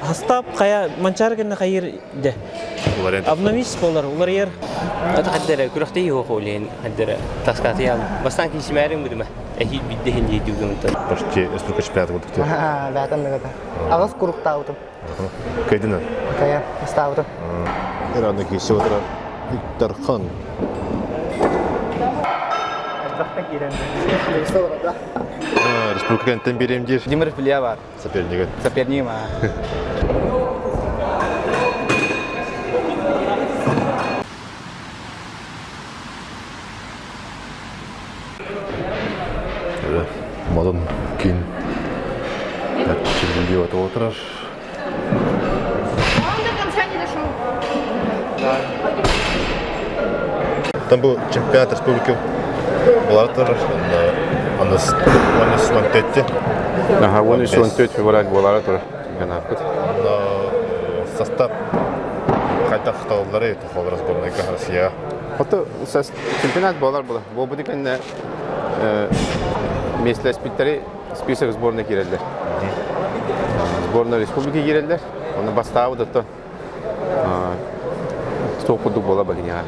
Hastap kaya mancar kena kayir de. Abnamis polar ular yer. أتقدر كرختي هو قولين قدر تسكاتي يلا بس أنا كيس مارين بدمه أكيد بده هني يدوق من طرف Почти эсплука чемпионата вот кто. Да, там это. Агас куруктауту. Кайдина. Кая, стауту. Ираны кисе отыр. Виктор Хан. Республика кенттен беремдер. Димир Филия бар. Сопернигы. Соперник ма. Мадан кин. Чемпионы от отыр. Он до конца не дошел. Там был чемпионат республики. Булатыр. Анас Мантетти. Ага, он еще он тёть февраль была тоже чемпионат. Состав қайта қытаулары тұқылы разборная Россия. Вот чемпионат болар было. Бұл бұды кәнне местілі спиттері список сборной керелдер. Сборная республики керелдер. Оны бастауы дұтты соқыдық бола бағыня.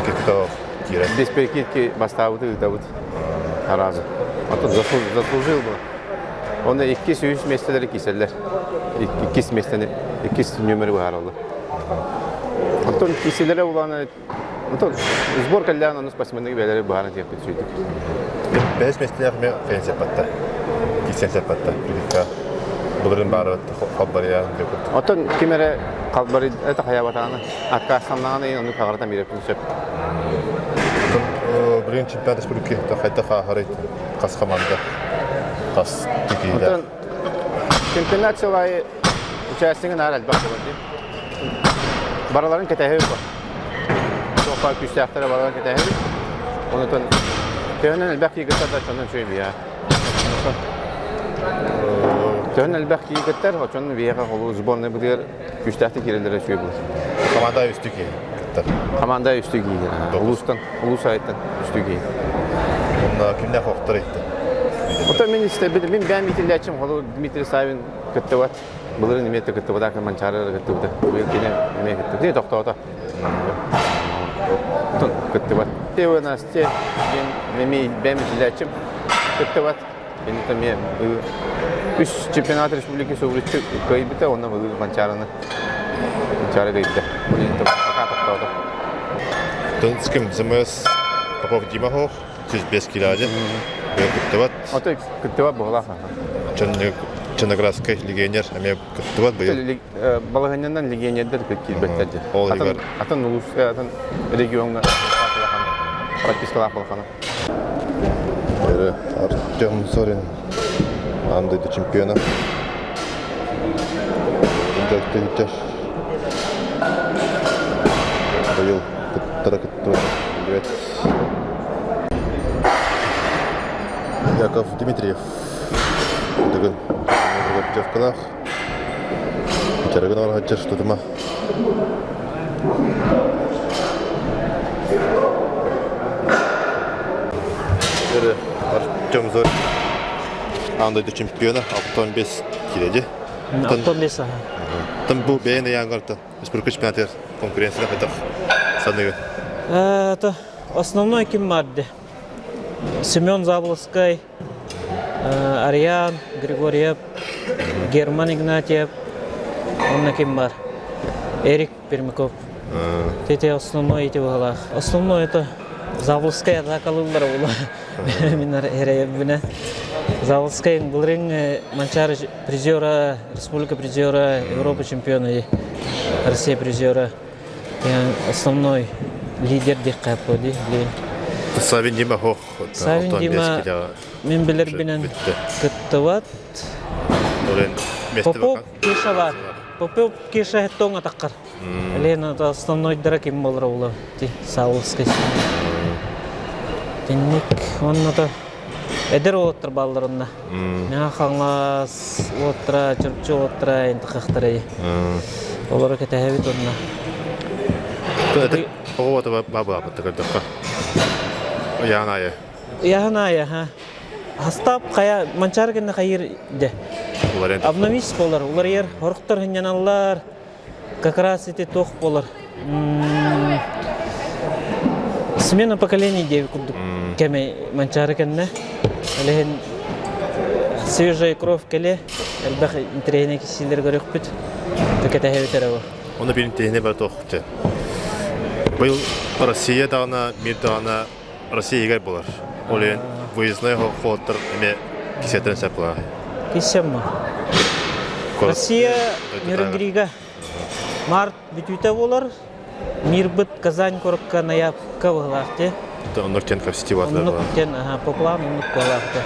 Кекітау керел. Без перекидки бастауы дұтты аразы. Аты заслужил был. Оны 2 сүйіс местелері кеселдер. 2 местені, 2 нөмірі бар олды. Антон кеселері оланы, сбор кәлден оны спасменігі бәлері барын тепті сөйдік. 5 местелер мен фен сепатта. Кесен сепатта. Бұлырын бары қалбария. Антон кемері қалбары әті қаябатағаны, атқа асқанлағаны ең оны қағыртан берептін сөп. Бірін чемпионат республики қайта қағырайды. Қас команда. Қас текейді. Чемпионат сылайы участингін әр әлбақ болады. Бараларын кәтәхі бар. Соқпа күштіяқтары бараларын кәтәхі. Оны тон тәуінен әлбақ кейгіттер да чонын сөйім бия. Тәуінен әлбақ кейгіттер, чонын бияға қолу сборны бұдығыр күштіяқты керелері сөйім бұл. Команда үсті кейгіттер. Команда үсті кейгір. Улус айттан үсті кейгір. Онда кімден қоқтыр етті? Ота мен істебедім. Мен бән митилдәчім қолу Дмитрий Савин күтті бат. Бұлырын неметті күтті бат, ақын манчары күтті бат. Бұл кене неме күтті. Не тоқта ота? Күтті бат. Те өна сте, бән митилдәчім күтті бат. Мен үш чемпионат республики соғырычы көйбіті, онна бұл манчары көйбіті. Бұл енді тоқта ота. Тон с кем? ЗМС Попов Дима Хох, 5 километров. Күттіват. Ота күттіват бұғылақ. Чоноградский легионер, а мен күттіват бұйыл. Балағаняндан легионердер күттіваттарды. Ол егер. Атын ұлысқа, атын регионға пропискалақ болғаны. Артем Зорин, андайды чемпиона. Үндәкті үттер. Бұйыл күттіра күттіват. Яков Дмитриев. Бүгін Путевкалах. Жарығын олға жер тұдыма. Артем Зор. Андайды чемпиона 65 келеді. 65 аха. Тым бұл бәйіні яңғырды. Республика чемпионатыр конкуренцияға қайтақ санығы. Это основной кем мадде. Семен Заблоский, Ариан Григорьев, Герман Игнатьев, он на кем бар. Эрик Пермяков. Это основной эти уголах. Основной это Заблоский, это колумбар ула. Минар Эреевна. Заблоский был манчар призера, республика призера, Европа чемпиона, Россия призера. Основной лидер дикаподи. Савин Дима Хох. Савин Дима мен билер бинен кыттыват. Попов кеша бар. Попов кеша тонга таккар. Лена основной драк им болра ула. Ти Саулский. Тинник онната эдер отыр балдарында. Мен хаңлас отра, чырчы отра, энти кактырай. Олар кетебит онна. Это кого-то баба потыкырдыкка. Яная. Яная, ха. Хастап кая манчаргенне хайыр де. Улар енді Обновись болар. Улар ер хорықтар хинyaналар. Как раз эти тох болар. Смена поколений деви кудук. Кеме манчаргенне. Алехен свежая кровь келе. Элбах тренинг силер көрөк бит. Текете хеветерево. оны бірін тегіне бар тоқты. Бұл Россия дағына, мир дағына Россия егер болар. Ол ең выездной хоқтыр әме кесетерін сәп болар. Кисемма. Россия миргрига. Март бүтүтэ болар. Мирбыт Казань коракка ноябрька боларты. Оннуктен фестиваль бар. Оннуктен по плану боларты.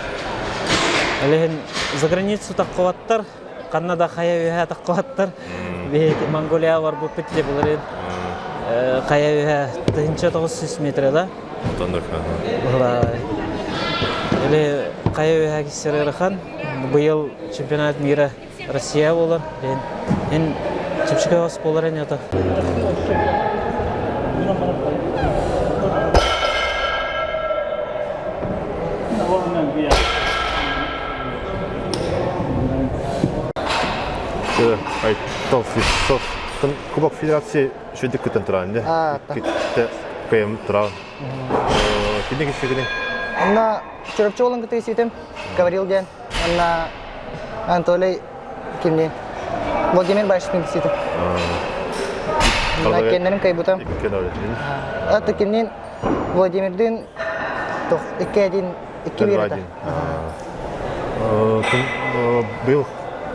Алехен за границу таккываттар. Канада хая таккываттар. Бет Монголия бар бу питте болар. Хая 1900 метрда. Оннук. Или кая кисерерхан быйыл чемпионат мира Россия болар. Эн чемпионат болар эне ата. Ай, Кубок Федерации шүдік күтін тұрайынды. Күтті көйім тұрау. Кенде кешігіне? Анна чурапчы болын күті есетім, говорил ден. Анна Анатолий кемнен. Владимир Байшевпен есетім. Анна кеннерім кай бұтам. Аты кемнен Владимирден 2-1 береді. Бұл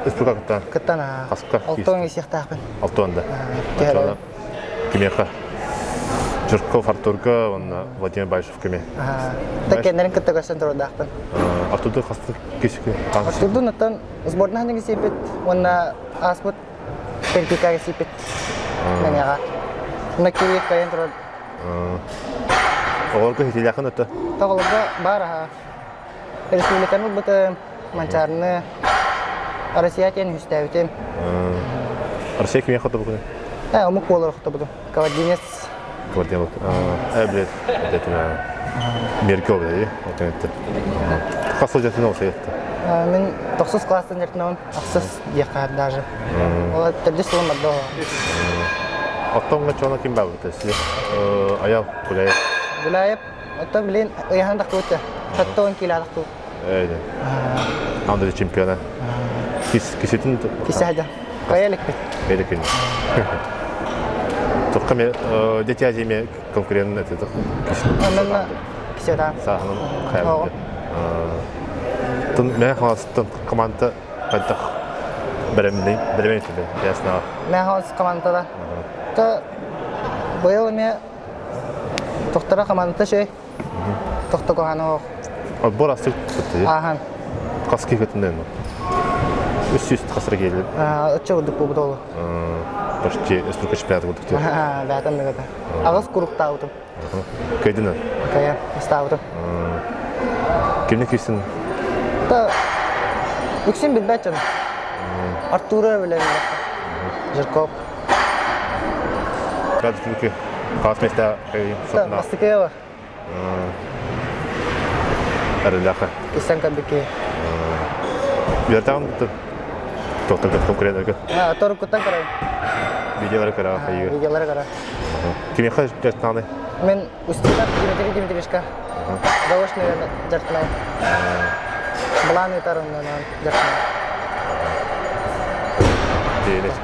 Республика кыттан? Кыттан, алтуын есектақпын. Алтуында? Кемеқа? Жырков Артурга, Владимир Байшев кеме? Кеннерім кытты көрсен тұрудақпын. Артурды қасты кешігі? Артурдың ұттан сбордың ханығы сепет, онына аспыт перпикаға сепет мәнеға. Онына кеуек кайын тұрады. Оғырғы хетел яқын өтті? Тоғылығы бар. Республиканың бұты манчарыны Россия тен үстәвітем. Россия кеме қоты бұғыны? Ұмық болыр ұқты бұды. Кавардинес. Кавардинес. Білет. Меркі обыды, қасыл жатын олса етті? Мен 9 класстың жертінауын ақсыз деқар даже. Ол түрді сұлым барды оға. Оттонға чоңа кем бәбі өтесі? Аял, Гуляев. Гуляев, отта білен ұяхан дақты өтті. Қатты 10 кило дақты өтті. Әйді. Андыры чемпиона. Кесетін? Кеседі. Қаялік бет. Қаялік бет. Тұққа мен дети әземе конкурентін өтеді? Онын кеседі. Сағының қаялық бет. Мен қаласыттың команда қайдақ білемен өтеді, ясына. Мен қаласы командада. Бұйыл мен тоқтыра командада шөй. Тоқты қоғаны оқ. Бұл асты өтті? Ахан. Қасы кекетінден? Үст қасыры келді? Үтші ұдып бұл олы. Почти республика чемпионаты бұдық те? Бәтім дегеді. Ағыз күрікті ауытым. Көйдіні? Көйі, ұста ауытым. Кемне кейсін? Үксен білбәт жаны. Артура білем. Жирков. Қады күлкі? Қас места көйін сотына? Мастыкева. Әріліақы? Кесен кәбіке. Бертағын бұты? Тоқтың конкурент өкі? Торы күттен қарайын. Видеолары қара қайығы? Видеолары қара. Кеме қай жартынағынай? Мен үстілер Димитришка. Заочный жартынау. Бұлан етарымнан жартынау. Дейінес.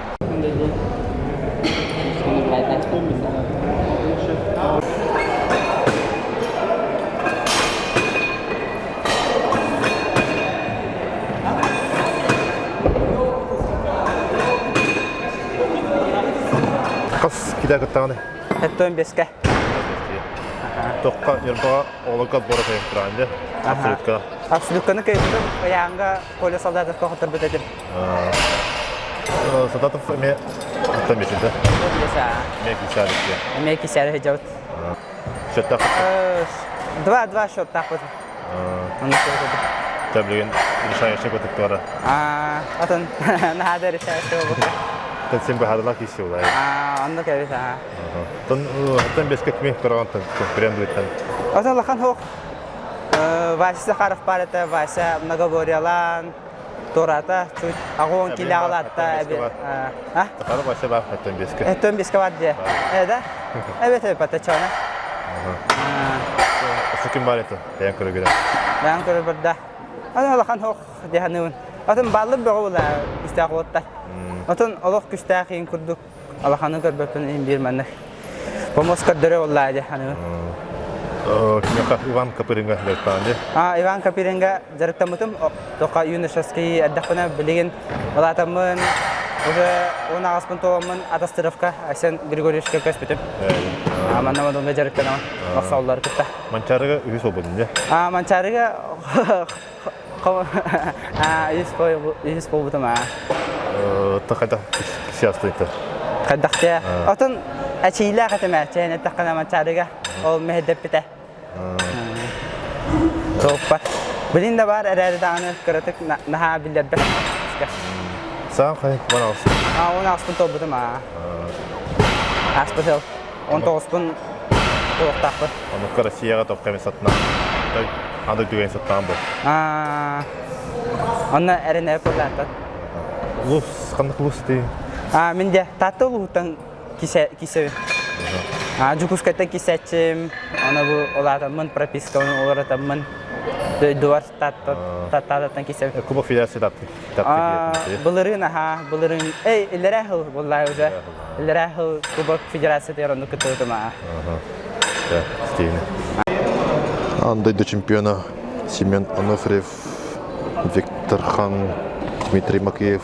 Қас кидай күттағаны? Әттен беске. Тоққа ербаға олыға бора қайын тұрайынды? Абсолютқа? Абсолютканы көйттім. Ояңға поле солдатов қоқытыр бітетір. Солдатов әме аттан бешілді? Әме кесәрді? Әме кесәрді жауыт. Шөт тақыт? Два шөт тақыт. Тәблеген решающий көтікті бара? Атын нағады решающий болу. Тән сен бұхадыла кейсі олай? Онды кәбет. Аттан беске кеме тұрған конкурент өттен? Атын лақан хоқ. Вася Сахаров бар это, Вася многогорьялан, Тората, чуть огонь килялатта. Тахары башы бар, әттен беске. Это беске бар де. Да? Evet, патачона. Осы кім бар еті? Дәйін көрі көрі. Ben körü burada. Adam alakan hoq dehanın. Adam ballı bağla istaqotlar. Атын Аллах күстәхин күрдүк. Аллаханы көрбөтөн бир менне. Помоска дөрө оллай деханы. Иван Капыринга дәртанды. Иван Капиринга жарыктамытым. Тока Юношевский аддахына билеген Алатамын уже 16 тоомун атастыровка Асен Григорьевичке көспөтөм. Маннамадонга жарыктанам. Максаулар кытта. Манчарыга үйүс болбодун же? Манчарыга үйүс болбутум. Тахайда кисиястыйты. Каддахтя. Атын ачийла катама, чайна такана манчарыга. Ол мехдеп бите. Топпа. Билин да бар, әрәрдәне кыратык наха билдербе. Саң қай бана алсын? 16 тобутум. Аспытыл. 19 тоқтақпы. Оны Россияға топқа мен сатына. Андай дүген саттан бұл. Оны әріне көрләтті. Лус, қандық лус дейін? Менде татты ұлғыттан кисеуін. Жүкускайтан кисәтчім. Оны бұл олатамын прописка, олатамын. Дуар таттатан кисеуін. Кубок Федерация тапты. Бұлырын, бұлырын. Иллері әхіл, бұллай уже. Иллері әхіл Кубок Федерация дейрону күттігітім. Стейні. Андай до чемпиона Семен Ануфриев, Виктор Хан, Дмитрий Макеев.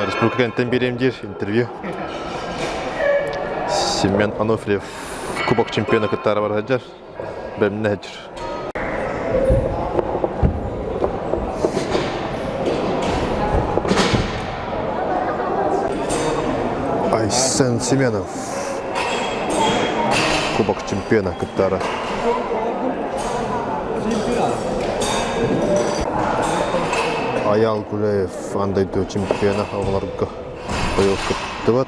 Республика кенттен беремдер интервью. Семен Ануфриев, Кубок чемпиона кыттары бар хаджар. Бәміне хаджар. Айсен Семенов, Кубок чемпиона кыттары. Аял Гулеев, андай до чемпиона оғыларға бойыл күтті бат.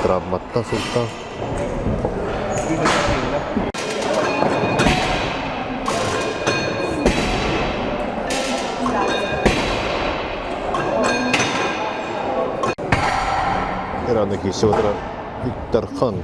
Травматтан сұлтан. Ираны кейсі отыра Виктор Хан.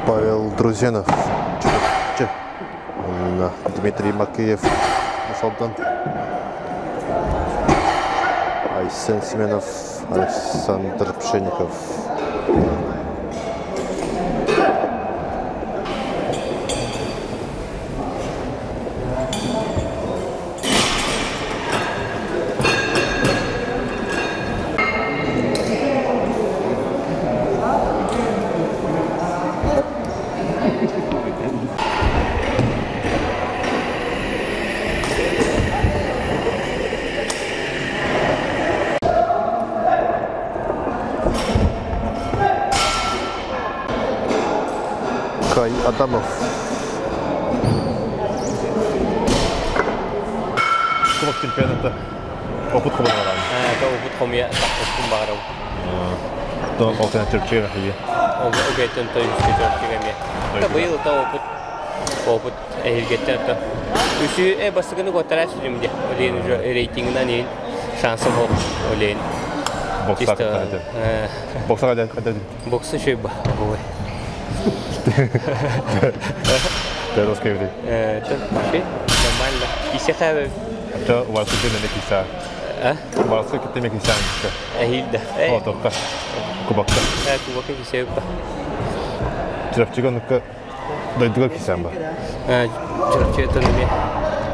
Павел Друзенов, Дмитрий Макеев, Мусалдан, Айсен Семенов, Александр Пшенников. Кай Адамов. Кубок чемпионата опыт кубок барам. Опыт комия, опыт барам. Don oltana Türkiye'ye gidiyor. Okeyten toy Türkiye'ye mi? Ta bıyıl ta oput ehilgetten ta. Üsü basıkını kotarak sürümde. Oleyin reytinginden iyi şansım yok. Oleyin. Boksa kadar. Boksa kadar. Boksa şey bu. Ты расскажи. Şey, нормально. İşe kahve. Это у вас где на киса? У вас какие-то мекисян? Ehilde. О, только. Кубок. Кубок кисе yok. Çırpçıganlıkta doyduğu kisen var. Çırpçıya tanımıyor.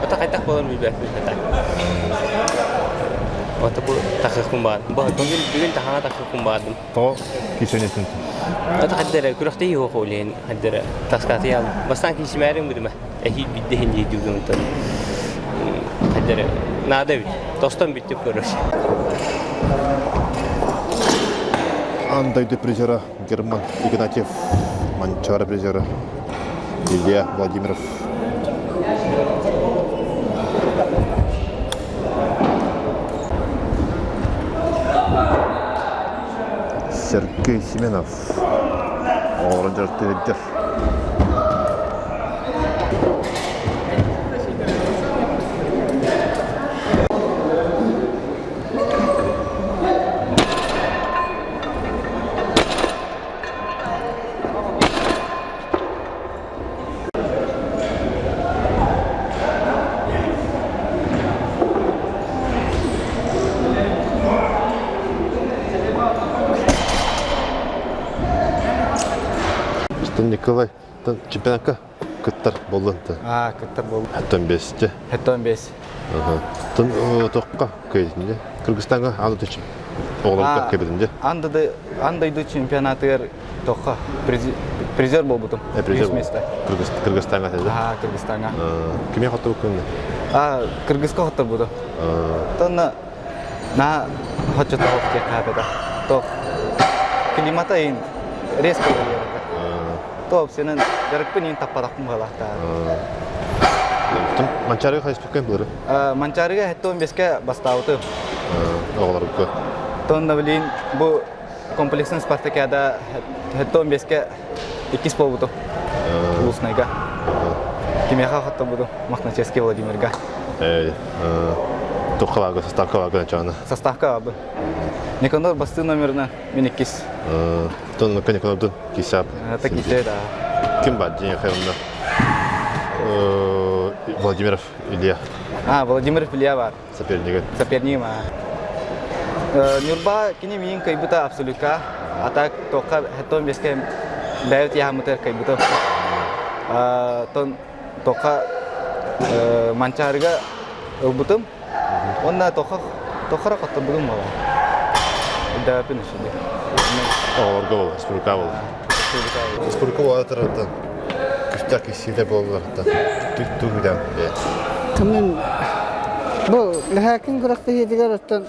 O da kaytak falan bir belki kaytak. O da bu takı kumbadım. Bugün daha takı kumbadım. То кисен için. O da haddere kurakta iyi yok oleyin. Haddere taskatı yalım. Bastan kişimerim bu deme. Ehil bitti hindi diyorsun tabii. Haddere nada bir. Dostum bitti kuruş. Андай до призера Герман Игнатьев, Манчара призера Илья Владимиров. Сергей Семенов. Оранжер Теледер. Николай, чемпионатка кыттар болду. Кыттар болду. 15-те. 15. Тон тоққа көйдінде. Кыргызстанға аны түшіп. Оғылыққа көйдінде. Андайды чемпионатыр тоққа призер бол бұтым. Призер бол. Кыргызстанға тәді? Кыргызстанға. Кеме қоттыр бұқынды? Кыргызға қоттыр бұды. Тонна на хочу того тек хапеда. То климата ин резко болуyor. То сенен жарыкпен ин таппадакмын балакта. Манчарыга кайсы пеккен булары? Манчарыга 15ке бастауты. Оғыларыққа. Тонна билин бу комплексный спартакиада 15ке 2 болбуту. Улуснайга. Кимеха хатта буду Махначевский Владимирга. Тоққалағы, составқалағы жаны. Составка абы. Никонор басты номерна мен 2. Тон Никонордың кисап. Так ите да. Кім бар дене қайымда? Владимиров Илья. Владимиров Илья бар. Сопернигі. Сопернигім. Нюрба кини миин кайбыта абсолютка. Атак тоққа 15ке бәйт яхмытыр кайбыта. Тон тоққа манчарыга ылбытым. Онна тоққара қатты бұдым бала. Да, пинешінде. Оғыларға бол, республика бол. Республика бол атырады. Күштақ кесейді болғарда. Түк-түгіден. Кімнен бұл ләхәкін күрәқті едігер оттан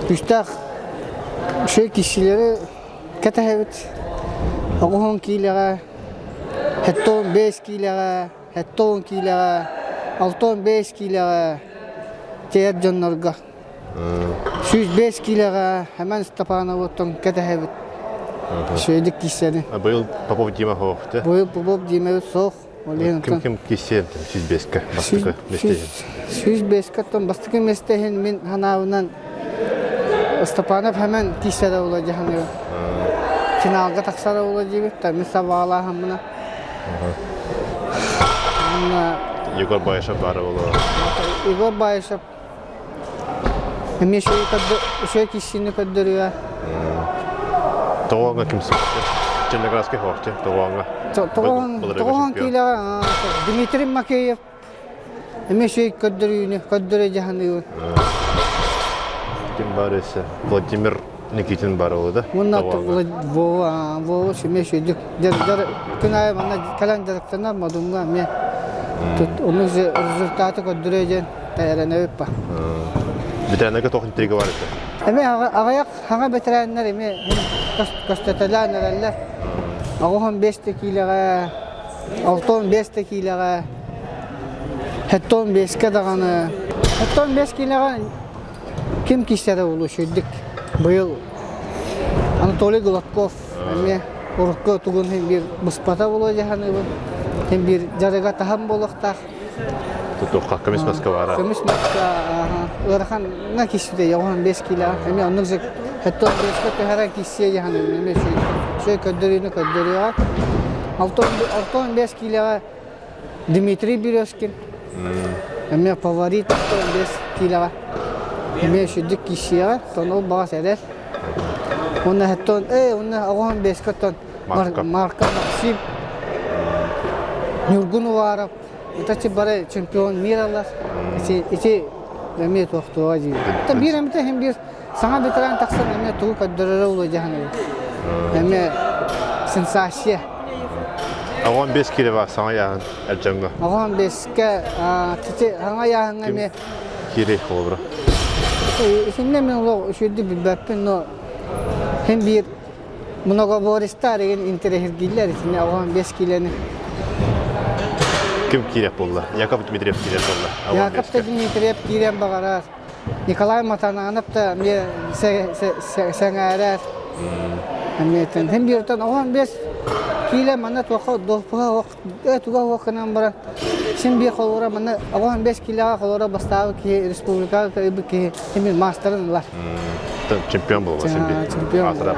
күштақ шөй кешелері кәтәхәбіт. Оғуын кейліға, 5 кейліға, 10 кейліға, 6-5 кейліға тәйіп жонларға. 5 килоға həmən Степанов оттан кәтәхәбіт. Шөйдік кесені. Бұл Попов Дима хоқты? Бұл Попов Дима соқ. Кім кесен 105-ке бастықы местеген? 105-ке бастықы местеген мен ханауынан Степанов həmən кесені ола жағаны. Финалға тақсары ола жебет. Мен сабағала хамына. Егор Байышев бары олы? Егор Байышев Мен шөй кешені көддіріға. Тоғанға кім сұқты? Черноградский хоқты, Тоғанға. Тоған кейліға Дмитрий Макеев. Мен шөй көддірі жағаны. Кім бар есі? Владимир Никитин бар олы да? Мұнна Вова шөй шөйдік. Күн айы маңна кәлән жарықтарына мадымға мен оның результаты көддірі жән тәйірәне өп ба. Ветеранlarga to'q intriga var edi. Eme ağayak hanga veteranlar eme köstetelenler. Ağuhan 5 tekilaga, 6-5 tekilaga, 15 kadağını. 15 kilaga kim kişilere oluşuyorduk. Bu yıl Anatoly Gladkov eme Urukka tugun hem bir muspata olacağını hem bir jarıga taham bolaqtaq. Toqqa kemis maska var. Kemis maska Irhan na kişide yawan 5 kila eme onun zek hatta 5 ka her kişiye yani eme şey kadırını kadırıyor. 6-5 kila Dmitry Biroskin. Eme favorit 5 kila. Eme şudik kişiye tonu bağış eder. Ona hatta ona ağam 5 ka ton marka Maksim Nurgunov это bare чемпион мира эти имеют вахту ази. Это бир эмте хем бир саңа ветеран таксан эме туу каддыры улы жаханы. Эме сенсация. Ağam 5 kilo var sana yağın Ercan'a. Ağam 5'ke tete hanga yağın eме Kiri olur. Şimdi men o şöyle bir bakın no hem bir Mnogoboristar деген интерехиргилер итине оған 5 килени. Ким киреп болды? Яков Дмитриев киреп болды. Яков Дмитриев кирен бағарар. Николай Матананов та мне сәңәрәр. Әметтен. Hem birden oğan 5 kile manat vaqt dohpa vaqt tuga vaqtdan bara. Şimdi bir kolora mana oğan 5 kile kolora bastav ki respublika ki hem masterlar. Чемпион был, Чемпион. Асырап.